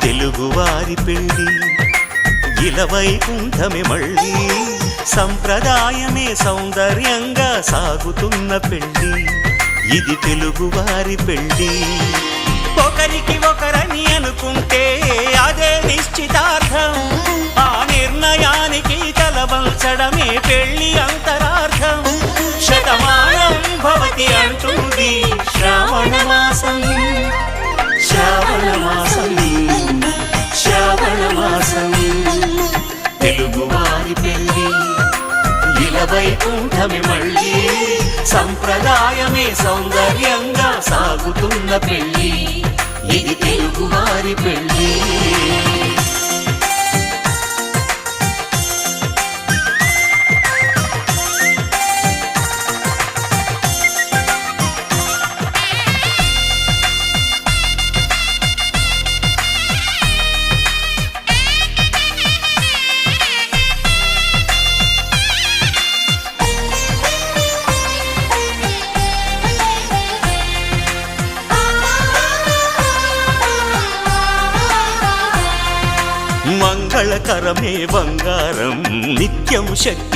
తెలుగువారి పెళ్ళి ఇలవైకుంఠమే మళ్ళీ సంప్రదాయమే సౌందర్యంగా సాగుతున్న పెళ్ళి ఇది తెలుగువారి పెళ్ళి ఒకరికి ఒకరని అనుకుంటే అదే నిశ్చితార్థం ఆ నిర్ణయానికి తలవంచడమే పెళ్ళి అంతరార్థం శతమానం భవతి అంటుంది శ్రావణ మాసం శ్రావణ మాసం శ్రావణ మాసం తెలుగువారి పెళ్ళి ఇలవైకుంఠమే మళ్ళీ సంప్రదాయమే సౌందర్యంగా సాగుతున్న పెళ్ళి ఇది తెలుగువారి పెళ్ళి మంగళకరమే బంగారం నిత్యం శక్తి